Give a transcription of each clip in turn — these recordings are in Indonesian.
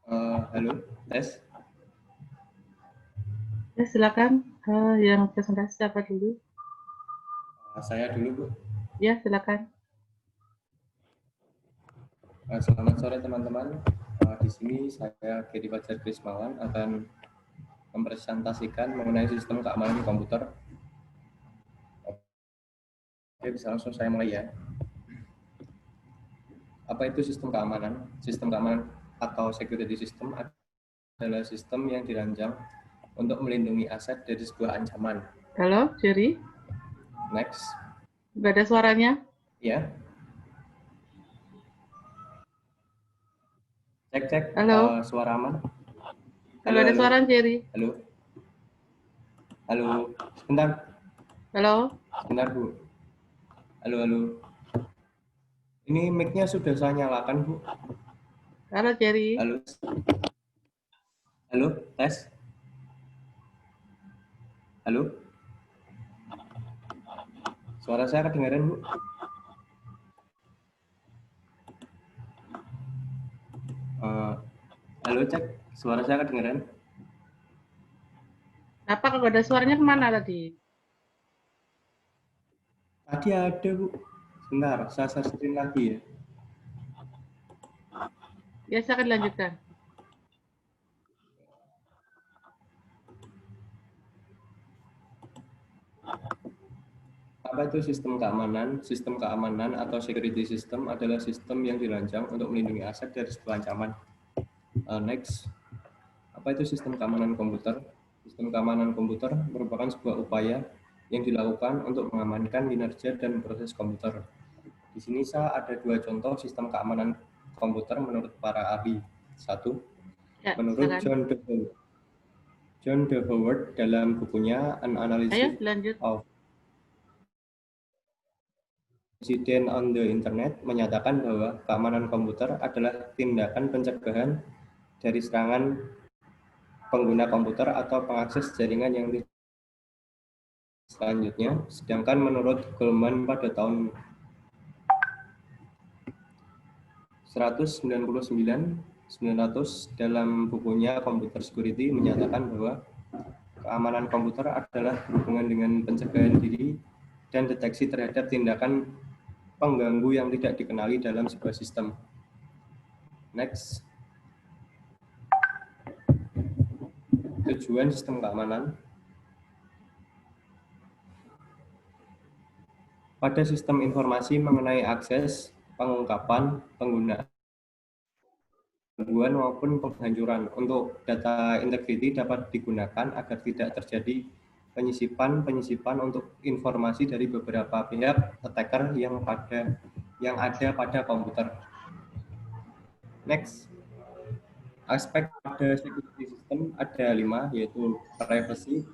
Halo, tes. Ya, silakan. Yang presentasi siapa dulu? Saya dulu, Bu. Ya, silakan. Selamat sore, teman-teman. Di sini saya Gedi Fajar Krismawan akan mempresentasikan mengenai sistem keamanan komputer. Oke, bisa langsung saya mulai ya. Apa itu sistem keamanan? Sistem keamanan atau security system adalah sistem yang dirancang untuk melindungi aset dari sebuah ancaman. Halo, Jerry. Next. Nggak ada suaranya? Ya. Cek. Halo. Suara aman. Kalau ada suara, Jerry. Halo. Sebentar. Halo. Sebentar, Bu. Halo. Ini mic-nya sudah saya nyalakan, Bu. Halo, Jerry. Halo, tes. Halo. Suara saya kedengaran, Bu? Halo, cek. Suara saya kedengaran? Apa kalau ada suaranya kemana tadi? Tadi ada, Bu. Sebentar, saya searching lagi ya. Ya, saya akan lanjutkan. Apa itu sistem keamanan? Sistem keamanan atau security system adalah sistem yang dirancang untuk melindungi aset dari sebuah ancaman. Next. Apa itu sistem keamanan komputer? Sistem keamanan komputer merupakan sebuah upaya yang dilakukan untuk mengamankan kinerja dan proses komputer. Di sini saya ada dua contoh sistem keamanan komputer menurut para ahli. Satu, Ya, menurut silakan. John De Howard dalam bukunya An Analysis of Incident on the Internet menyatakan bahwa keamanan komputer adalah tindakan pencegahan dari serangan pengguna komputer atau pengakses jaringan yang selanjutnya. Sedangkan menurut Goldman pada tahun 1900 dalam bukunya Computer Security menyatakan bahwa keamanan komputer adalah berhubungan dengan pencegahan diri dan deteksi terhadap tindakan pengganggu yang tidak dikenali dalam sebuah sistem. Next. Tujuan sistem keamanan. Pada sistem informasi mengenai akses, pengungkapan, penggunaan, gangguan maupun penghancuran. Untuk data integrity dapat digunakan agar tidak terjadi penyisipan untuk informasi dari beberapa pihak attacker yang ada pada komputer. Next. Aspek pada security system ada 5, yaitu privacy,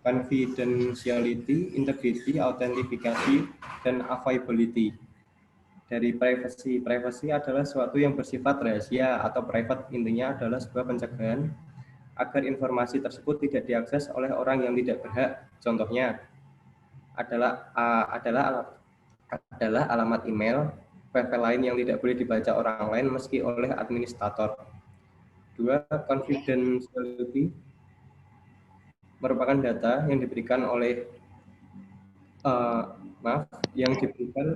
confidentiality, integrity, authentication, dan availability. Dari privacy adalah sesuatu yang bersifat rahasia atau private, intinya adalah sebuah pencegahan agar informasi tersebut tidak diakses oleh orang yang tidak berhak. Contohnya adalah alamat email, file lain yang tidak boleh dibaca orang lain meski oleh administrator. 2. Confidentiality merupakan data yang diberikan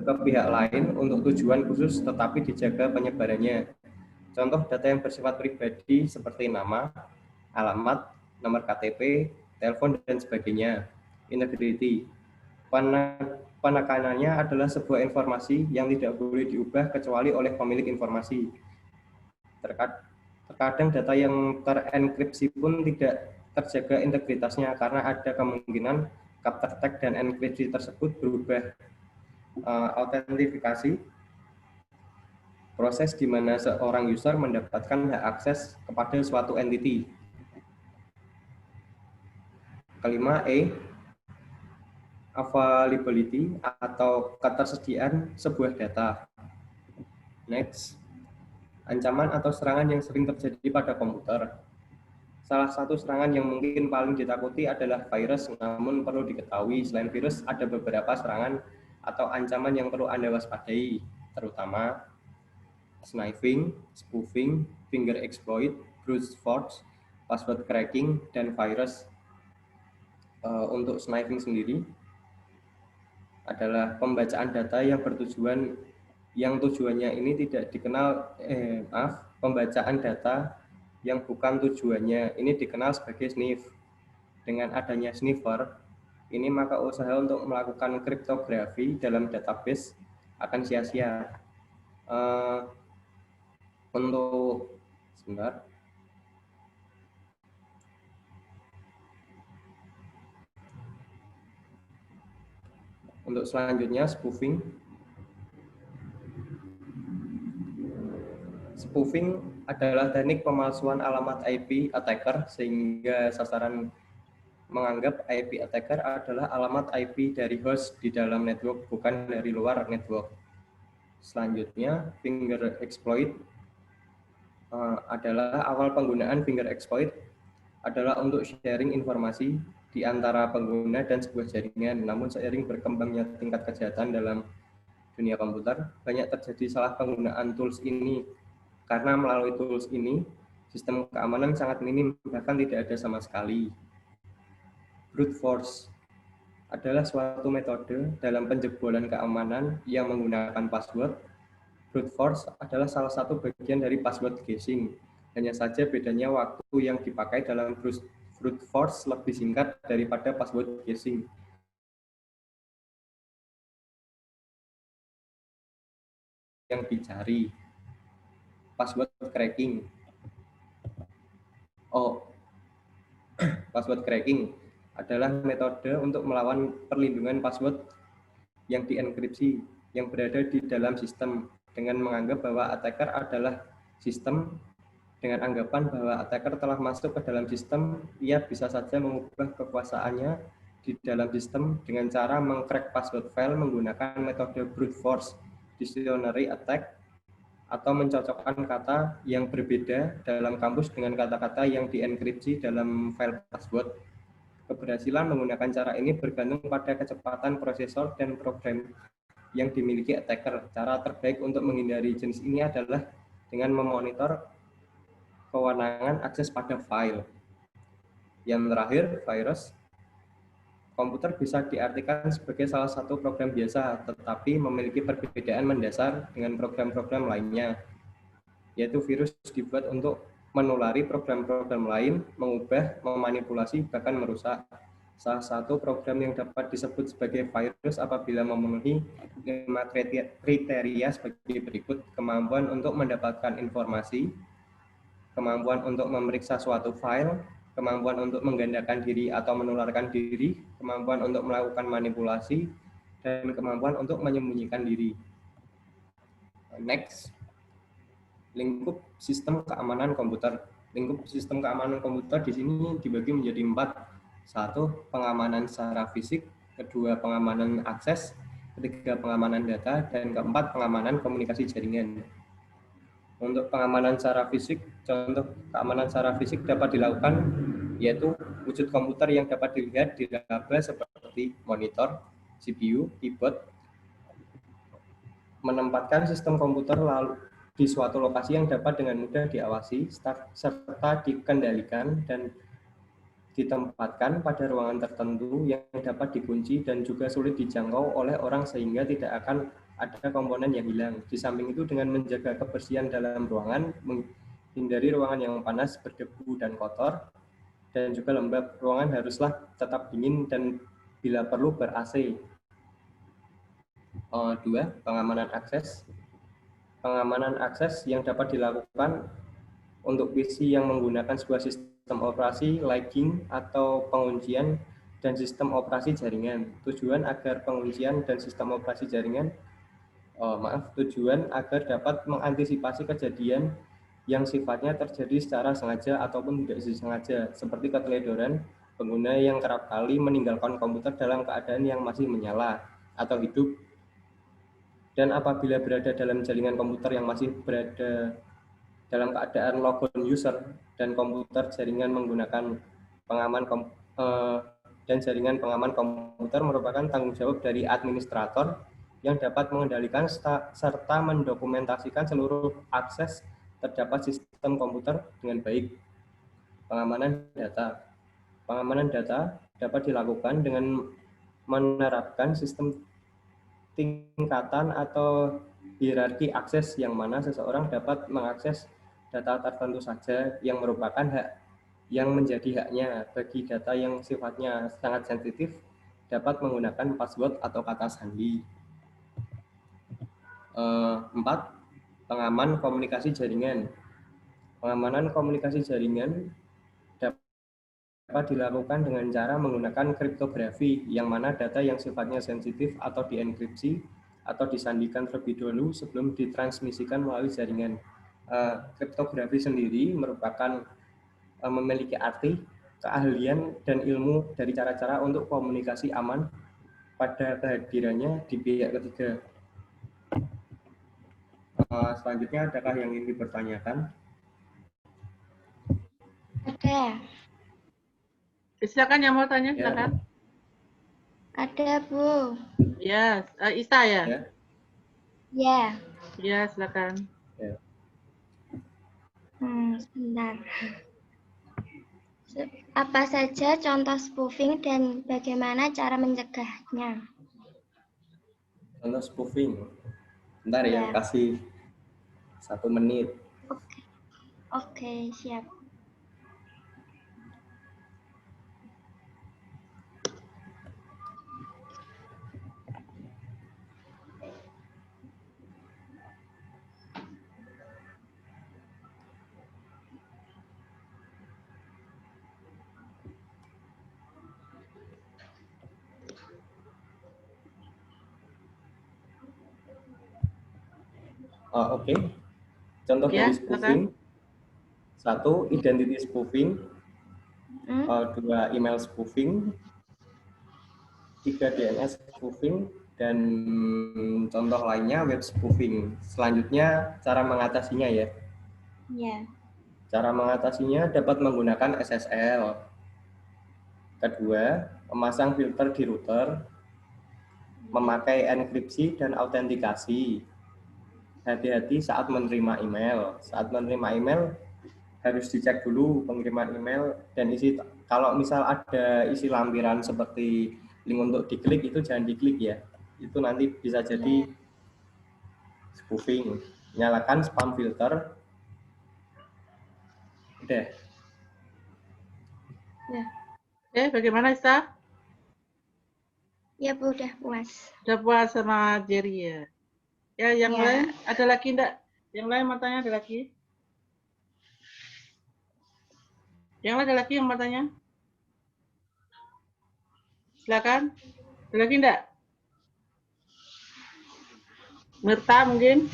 ke pihak lain untuk tujuan khusus tetapi dijaga penyebarannya. Contoh data yang bersifat pribadi seperti nama, alamat, nomor KTP, telepon, dan sebagainya. Integrity. Penekanannya adalah sebuah informasi yang tidak boleh diubah kecuali oleh pemilik informasi. Terkadang data yang terenkripsi pun tidak terjaga integritasnya karena ada kemungkinan capture tag dan enkripsi tersebut berubah. Autentifikasi, proses di mana seorang user mendapatkan hak akses kepada suatu entity. Kelima, availability atau ketersediaan sebuah data. Next. Ancaman atau serangan yang sering terjadi pada komputer. Salah satu serangan yang mungkin paling ditakuti adalah virus, namun perlu diketahui selain virus ada beberapa serangan atau ancaman yang perlu Anda waspadai, terutama sniping, spoofing, finger exploit, brute force, password cracking, dan virus. Untuk sniping sendiri adalah pembacaan data yang tujuannya ini tidak dikenal, pembacaan data yang bukan tujuannya ini dikenal sebagai sniff. Dengan adanya sniffer, ini maka usaha untuk melakukan kriptografi dalam database akan sia-sia. Untuk selanjutnya spoofing. Spoofing adalah teknik pemalsuan alamat IP attacker sehingga sasaran menganggap IP attacker adalah alamat IP dari host di dalam network, bukan dari luar network. Selanjutnya, finger exploit adalah awal penggunaan finger exploit adalah untuk sharing informasi di antara pengguna dan sebuah jaringan. Namun seiring berkembangnya tingkat kejahatan dalam dunia komputer, banyak terjadi salah penggunaan tools ini. Karena melalui tools ini, sistem keamanan sangat minim, bahkan tidak ada sama sekali. Brute force adalah suatu metode dalam penjebolan keamanan yang menggunakan password. Brute force adalah salah satu bagian dari password guessing. Hanya saja bedanya waktu yang dipakai dalam brute force lebih singkat daripada password guessing. Yang dicari password cracking. Password cracking adalah metode untuk melawan perlindungan password yang dienkripsi yang berada di dalam sistem dengan menganggap bahwa attacker adalah sistem. Dengan anggapan bahwa attacker telah masuk ke dalam sistem, ia bisa saja mengubah kekuasaannya di dalam sistem dengan cara mengcrack password file menggunakan metode brute force, dictionary attack, atau mencocokkan kata yang berbeda dalam kamus dengan kata-kata yang dienkripsi dalam file password. Keberhasilan menggunakan cara ini bergantung pada kecepatan prosesor dan program yang dimiliki attacker. Cara terbaik untuk menghindari jenis ini adalah dengan memonitor kewenangan akses pada file. Yang terakhir, virus. Komputer bisa diartikan sebagai salah satu program biasa, tetapi memiliki perbedaan mendasar dengan program-program lainnya, yaitu virus dibuat untuk menulari program-program lain, mengubah, memanipulasi, bahkan merusak. Salah satu program yang dapat disebut sebagai virus apabila memenuhi 5 kriteria sebagai berikut: kemampuan untuk mendapatkan informasi, kemampuan untuk memeriksa suatu file, kemampuan untuk menggandakan diri atau menularkan diri, kemampuan untuk melakukan manipulasi, dan kemampuan untuk menyembunyikan diri. Next, lingkup sistem keamanan komputer. Lingkup sistem keamanan komputer di sini dibagi menjadi 4. 1. Pengamanan secara fisik, 2. Pengamanan akses, 3. Pengamanan data, dan 4. Pengamanan komunikasi jaringan. Untuk pengamanan secara fisik, contoh keamanan secara fisik dapat dilakukan yaitu wujud komputer yang dapat dilihat di laba seperti monitor, CPU, keyboard, menempatkan sistem komputer lalu di suatu lokasi yang dapat dengan mudah diawasi serta dikendalikan dan ditempatkan pada ruangan tertentu yang dapat dikunci dan juga sulit dijangkau oleh orang sehingga tidak akan ada komponen yang hilang. Di samping itu dengan menjaga kebersihan dalam ruangan, menghindari ruangan yang panas, berdebu, dan kotor, dan juga lembab. Ruangan haruslah tetap dingin dan bila perlu ber-AC. 2. Pengamanan akses. Pengamanan akses yang dapat dilakukan untuk PC yang menggunakan sebuah sistem operasi, lagging, atau penguncian, dan sistem operasi jaringan. Tujuan agar penguncian dan sistem operasi jaringan tujuan agar dapat mengantisipasi kejadian yang sifatnya terjadi secara sengaja ataupun tidak disengaja, seperti keteledoran pengguna yang kerap kali meninggalkan komputer dalam keadaan yang masih menyala atau hidup, dan apabila berada dalam jaringan komputer yang masih berada dalam keadaan logon user dan komputer jaringan menggunakan dan jaringan pengaman komputer merupakan tanggung jawab dari administrator yang dapat mengendalikan serta mendokumentasikan seluruh akses terdapat sistem komputer dengan baik. Pengamanan data. Pengamanan data dapat dilakukan dengan menerapkan sistem tingkatan atau hierarki akses yang mana seseorang dapat mengakses data tertentu saja yang merupakan hak yang menjadi haknya. Bagi data yang sifatnya sangat sensitif dapat menggunakan password atau kata sandi. 4. Pengaman komunikasi jaringan. Pengamanan komunikasi jaringan dapat dilakukan dengan cara menggunakan kriptografi, yang mana data yang sifatnya sensitif atau dienkripsi atau disandikan terlebih dahulu sebelum ditransmisikan melalui jaringan. Kriptografi sendiri merupakan memiliki arti, keahlian, dan ilmu dari cara-cara untuk komunikasi aman pada kehadirannya di pihak ketiga. Selanjutnya, adakah yang ingin dipertanyakan? Ada. Silakan yang mau tanya, Ya. silakan. Ada, Bu. Ya, Ista ya? Ya. Ya. Ya, silakan. Ya. Sebentar. Apa saja contoh spoofing dan bagaimana cara mencegahnya? Contoh spoofing. Bentar ya, Ya. kasih 1 menit. Oke, siap. Oke. Contoh Ya, dari spoofing. 1. Identity spoofing. 2. Email spoofing. 3. DNS spoofing. Dan contoh lainnya web spoofing. Selanjutnya cara mengatasinya ya. Ya. Cara mengatasinya dapat menggunakan SSL. Kedua, memasang filter di router, memakai enkripsi dan autentikasi. Hati-hati saat menerima email. Saat menerima email harus dicek dulu pengiriman email dan isi. Kalau misal ada isi lampiran seperti link untuk diklik, itu jangan diklik ya. Itu nanti bisa jadi spoofing. Nyalakan spam filter. Udah. Ya. Oke, bagaimana Ista? Ya, Bu, udah puas. Udah puas sama Jerry ya? Ya, yang Ya. lain ada lagi enggak? Yang lain mau tanya ada lagi? Yang lain ada lagi yang mau tanya? Silakan. Ada lagi enggak? Mirta mungkin?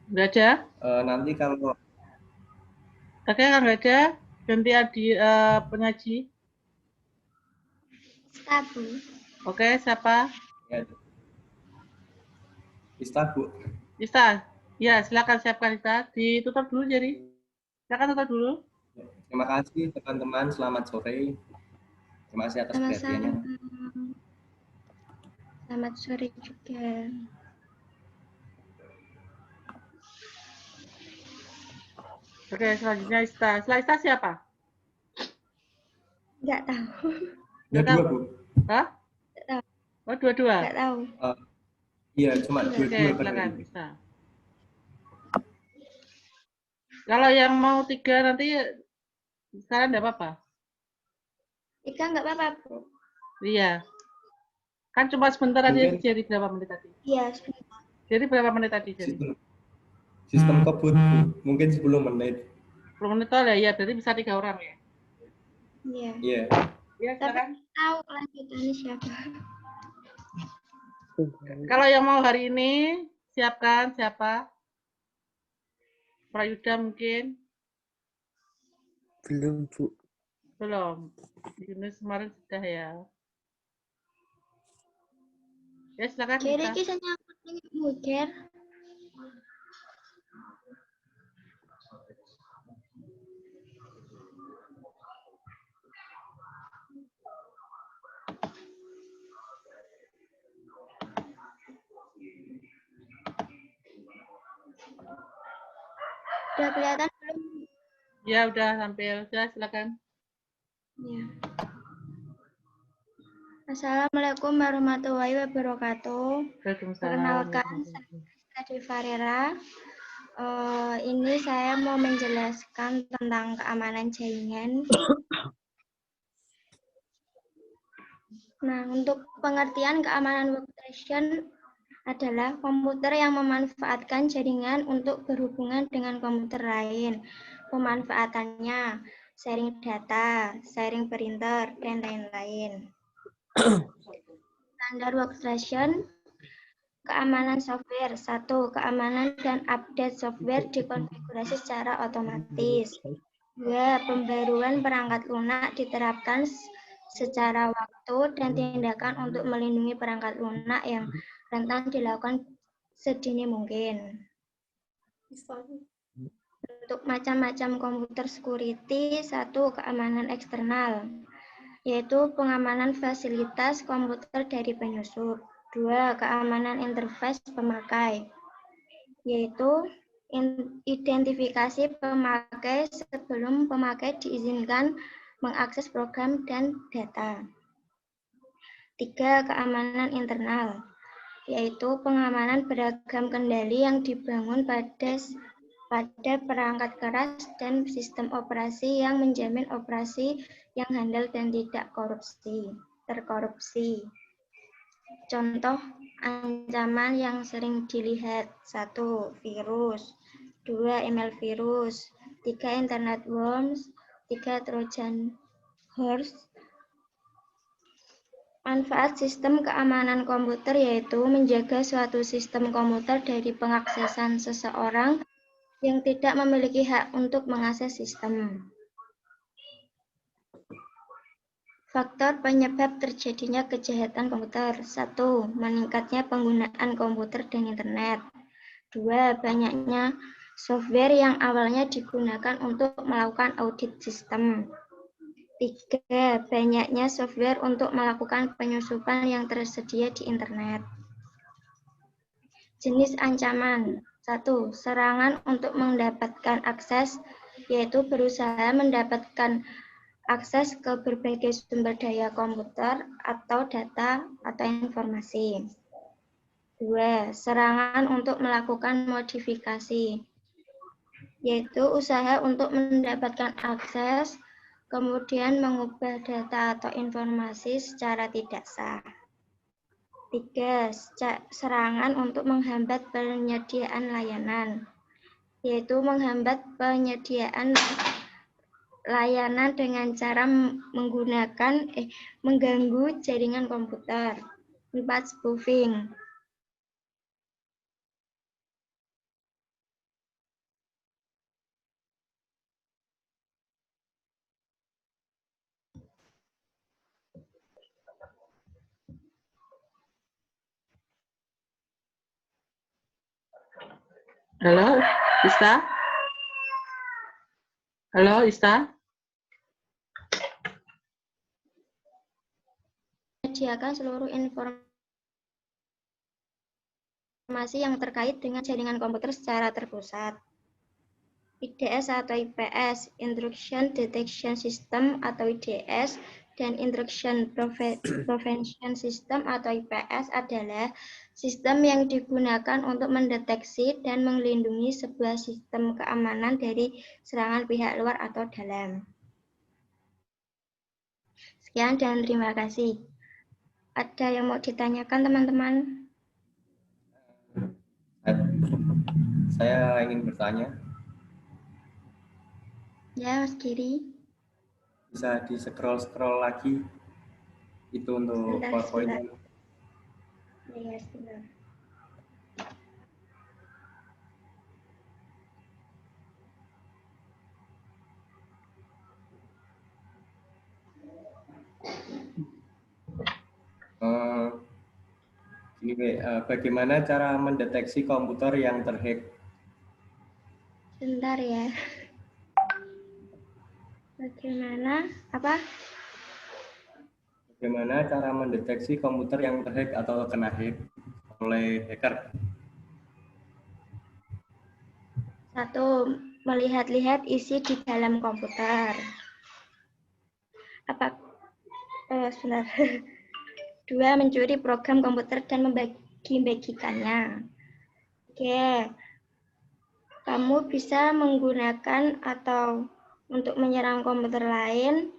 Enggak ada? Nanti kalau Oke, kalau enggak ada, ganti penyaji. Ista, Bu. Oke, siapa? ya, Ista, Bu. Ista. Ya, silakan siapkan Ista. Ditutup dulu jadi. Silakan tutup dulu. Terima kasih teman-teman, selamat sore. Terima kasih atas perhatiannya. Selamat sore juga. Oke, selanjutnya Ista. Setelah Ista siapa? Nggak tahu. Nggak tahu. Dua, Bu. Hah? Nggak tahu. Oh, dua-dua? Nggak tahu. Iya, cuma Oke, dua-dua silakan tadi. Ista. Kalau yang mau 3 nanti sekarang enggak apa-apa. Ika nggak apa-apa, Bu. Iya. Kan cuma sebentar aja, Mungkin jadi berapa menit tadi? Iya, sebentar. Jadi berapa menit tadi? Jadi? sistem kebut, Bu. Mungkin 10 menit. 10 menit toh ya, berarti bisa 3 orang ya? Iya. Iya. Iya, silakan. Tahu lanjutannya siapa? Kalau yang mau hari ini, siapkan siapa? Prayuda mungkin? Belum, Bu. Belum. Yunus kemarin sudah ya. Ya, silakan. Jadi Ika. kisahnya mudir. Udah kelihatan belum? Ya, udah tampil. Sudah, silakan. Ya. Assalamualaikum warahmatullahi wabarakatuh. Waalaikumsalam. Perkenalkan, saya Adi Farera. Ini saya mau menjelaskan tentang keamanan jaringan. Nah, untuk pengertian keamanan workstation adalah komputer yang memanfaatkan jaringan untuk berhubungan dengan komputer lain. Pemanfaatannya, sharing data, sharing printer, dan lain-lain. Standar workstation, keamanan software. 1. Keamanan dan update software dikonfigurasi secara otomatis. 2. Pembaruan perangkat lunak diterapkan secara waktu dan tindakan untuk melindungi perangkat lunak yang rentan dilakukan sedini mungkin. Untuk macam-macam komputer security, 1. Keamanan eksternal, yaitu pengamanan fasilitas komputer dari penyusup. 2. Keamanan interface pemakai, yaitu identifikasi pemakai sebelum pemakai diizinkan mengakses program dan data. 3. Keamanan internal, yaitu pengamanan beragam kendali yang dibangun pada perangkat keras dan sistem operasi yang menjamin operasi yang handal dan tidak terkorupsi. Contoh ancaman yang sering dilihat: 1. Virus, 2. Email virus, 3. Internet worms, 3. Trojan horse. Manfaat sistem keamanan komputer yaitu menjaga suatu sistem komputer dari pengaksesan seseorang yang tidak memiliki hak untuk mengakses sistem. Faktor penyebab terjadinya kejahatan komputer. 1. Meningkatnya penggunaan komputer dan internet. 2. Banyaknya software yang awalnya digunakan untuk melakukan audit sistem. 3. Banyaknya software untuk melakukan penyusupan yang tersedia di internet. Jenis ancaman. 1. Serangan untuk mendapatkan akses, yaitu berusaha mendapatkan akses ke berbagai sumber daya komputer atau data atau informasi. 2. Serangan untuk melakukan modifikasi, yaitu usaha untuk mendapatkan akses, kemudian mengubah data atau informasi secara tidak sah. 3. Serangan untuk menghambat penyediaan layanan, yaitu menghambat penyediaan layanan dengan cara mengganggu jaringan komputer. 4. Spoofing. Halo, Ista? Halo, Ista? Menyediakan seluruh informasi yang terkait dengan jaringan komputer secara terpusat. IDS atau IPS, Intrusion Detection System atau IDS, dan Intrusion Prevention System atau IPS adalah sistem yang digunakan untuk mendeteksi dan melindungi sebuah sistem keamanan dari serangan pihak luar atau dalam. Sekian dan terima kasih. Ada yang mau ditanyakan, teman-teman? Saya ingin bertanya. Ya, Mas Giri. Bisa di-scroll lagi itu untuk PowerPoint. Ya, sebentar. Bagaimana cara mendeteksi komputer yang terhack? Bentar ya. Bagaimana cara mendeteksi komputer yang terhack atau kena hack oleh hacker? 1. melihat-lihat isi di dalam komputer. Sebentar. 2. Mencuri program komputer dan membagi-bagikannya. Oke. Kamu bisa menggunakan atau untuk menyerang komputer lain,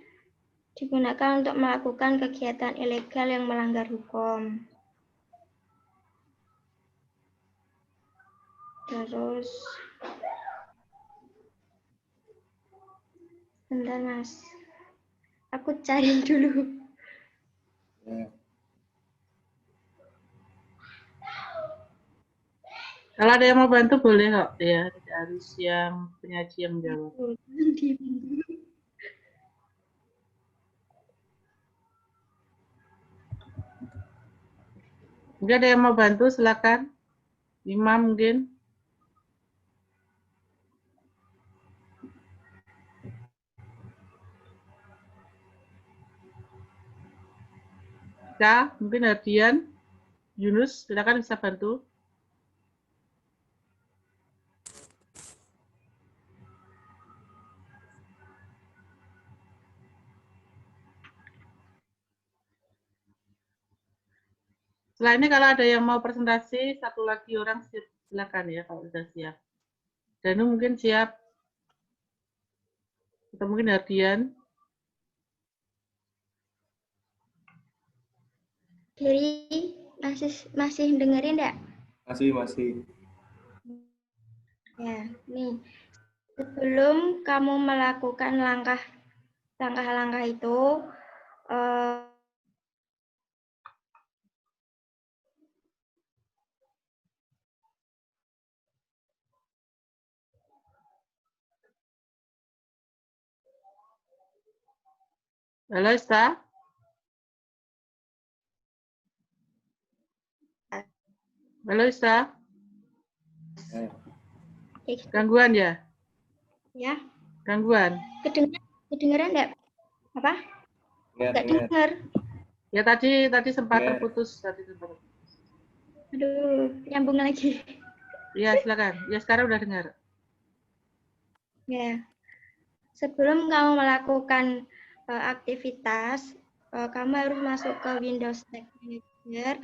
digunakan untuk melakukan kegiatan ilegal yang melanggar hukum. Terus, bentar Mas, aku cari dulu. Ya. Kalau ada yang mau bantu boleh kok, ya. Tidak harus yang penyaji yang jawab. Mungkin ada yang mau bantu, silakan. Imam mungkin. Ya, mungkin Ardian, Yunus, silakan bisa bantu. Setelah ini kalau ada yang mau presentasi, satu lagi orang silakan ya kalau sudah siap. Danu mungkin siap. Atau mungkin Ardian. Jadi masih dengerin enggak? Masih. Ya, nih. Sebelum kamu melakukan langkah-langkah itu, Halo, Ista. Halo, Ista. Gangguan ya? Ya. Gangguan. Kedengeran enggak? Apa? Enggak Dengar. dengar. Ya tadi sempat terputus. Aduh, nyambung lagi. Iya, silakan. Ya, sekarang udah dengar. Ya. Sebelum kamu melakukan aktivitas, kamu harus masuk ke Windows Tag Manager.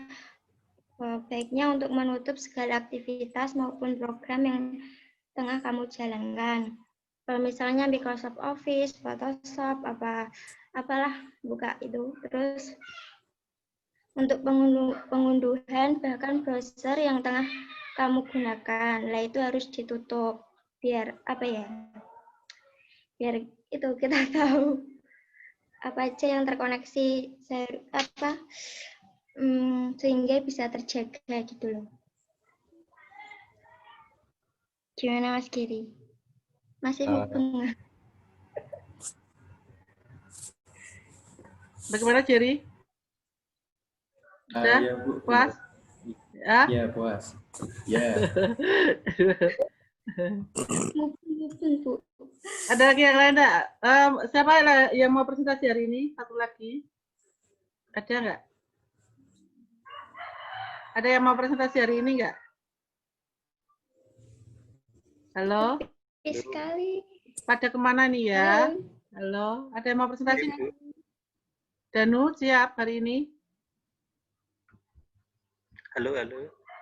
Baiknya untuk menutup segala aktivitas maupun program yang tengah kamu jalankan. Misalnya Microsoft Office, Photoshop, apalah, buka itu. Terus untuk pengunduhan bahkan browser yang tengah kamu gunakan, itu harus ditutup biar biar itu kita tahu apa aja yang terkoneksi sehingga bisa terjaga gitu loh. Gimana Mas Giri? Masih mubeng? Bagaimana, Jerry? Sudah? Ya, Bu. Puas? Ya? Ya, puas. Ya. Mubeng, Bu. Ada lagi yang lain enggak? Siapa yang mau presentasi hari ini? Satu lagi. Ada enggak? Ada yang mau presentasi hari ini enggak? Halo? Sekali. Pada kemana nih ya? Halo? Ada yang mau presentasi enggak? Danu siap hari ini? Halo.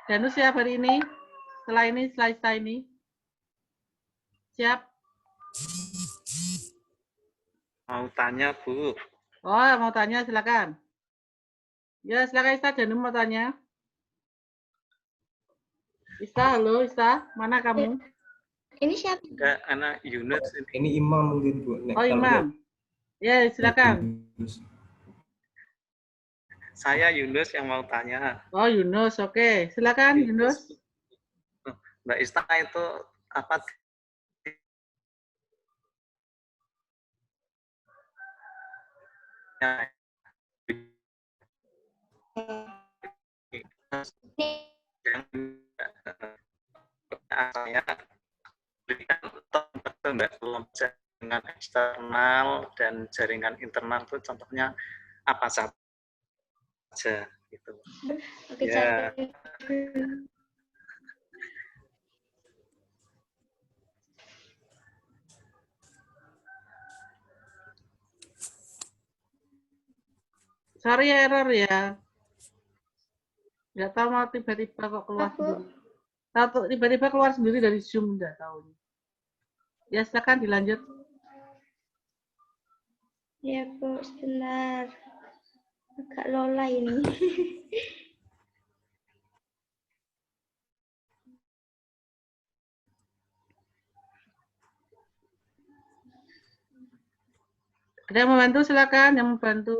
Danu siap hari ini? Setelah ini? Siap? Mau tanya, Bu. Oh, mau tanya silakan. Ya, silakan Ista. Danu mau tanya. Ista, halo Ista. Mana kamu? Ini siapa? Enggak, anak Yunus ini. Ini Imam mungkin, Bu. Oh, Imam. Ya, silakan. Saya Yunus yang mau tanya. Oh, Yunus. Oke. Silakan, Yunus. Mbak Ista itu apa? Saya berikan jaringan eksternal dan jaringan internal itu contohnya apa saja gitu. Oke, Ya. Sorry error ya. Nggak tahu mau tiba-tiba kok keluar Aku sendiri. Tahu tiba-tiba keluar sendiri dari Zoom, nggak tahu. Ya silakan dilanjut. ya Bu, sebentar. Agak lola ini. Ada yang membantu silakan, yang membantu.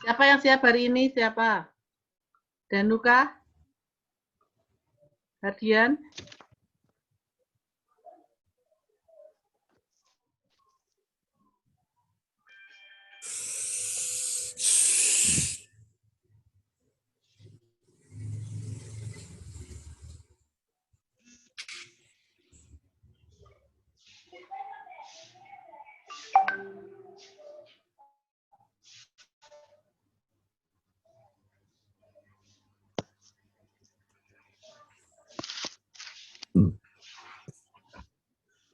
Siapa yang siap hari ini? Siapa? Danuka? Hardian?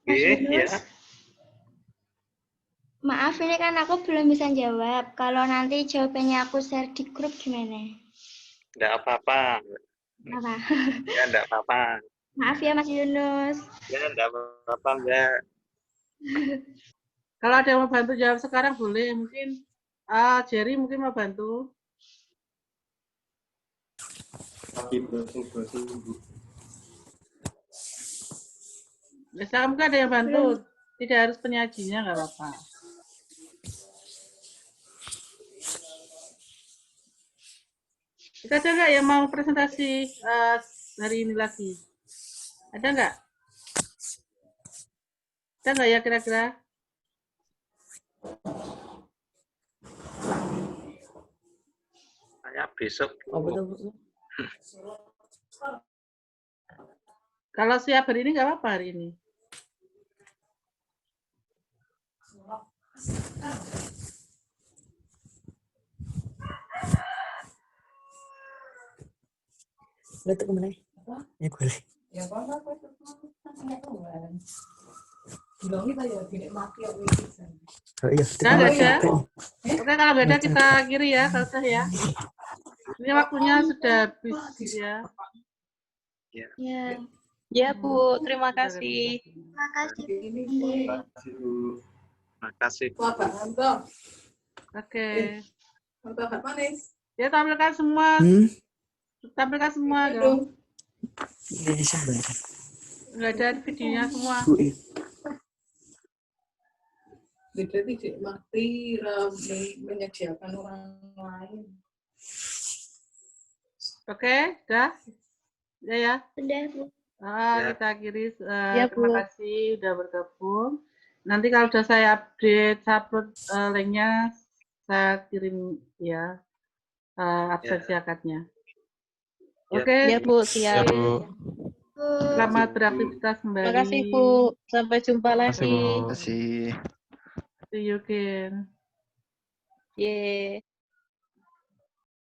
Mas Oke, Yunus, ya. maaf ini kan aku belum bisa jawab. Kalau nanti jawabannya aku share di grup gimana? Enggak apa-apa. Apa? Ya, enggak apa-apa. Maaf ya Mas Yunus. Ya, enggak apa-apa, Mbak. Kalau ada yang mau bantu jawab sekarang boleh. Mungkin Jerry mungkin mau bantu. Lagi browsing Bu. Bisa mungkin ada yang bantu. Tidak harus penyajinya, nggak apa-apa. Kita ada nggak yang mau presentasi hari ini lagi? Ada nggak? Ada nggak ya kira-kira? Saya besok. Kalau siap hari ini nggak apa-apa hari ini. Betul kemana? Ya boleh. Ya apa bilang kita ya tidak mati ya. Oh iya. Nah, nggak ada. Oke, kalau nggak ada kita akhiri ya, kalau saya ya. Ini waktunya sudah habis ya. Ya, Ya Bu, terima kasih. terima kasih. Terima kasih Bu. Terima kasih. Wah, Pak Anto. Oke. Anto manis. Ya tampilkan semua. Tampilkan semua dong. Ini sabar. Nggak ada videonya semua. Bu, iya. Tidak mati menyediakan orang lain. Oke, sudah? Ya. Sudah Bu. Ya. Kita akhiri. Ya, Bu. Terima kasih sudah bergabung. Nanti kalau sudah saya upload linknya, saya kirim ya absensi akadnya. Ya. Oke. Ya Bu, siap. Selamat beraktivitas kembali. Terima kasih Bu. Sampai jumpa lagi. Terima kasih. See you again. Ye.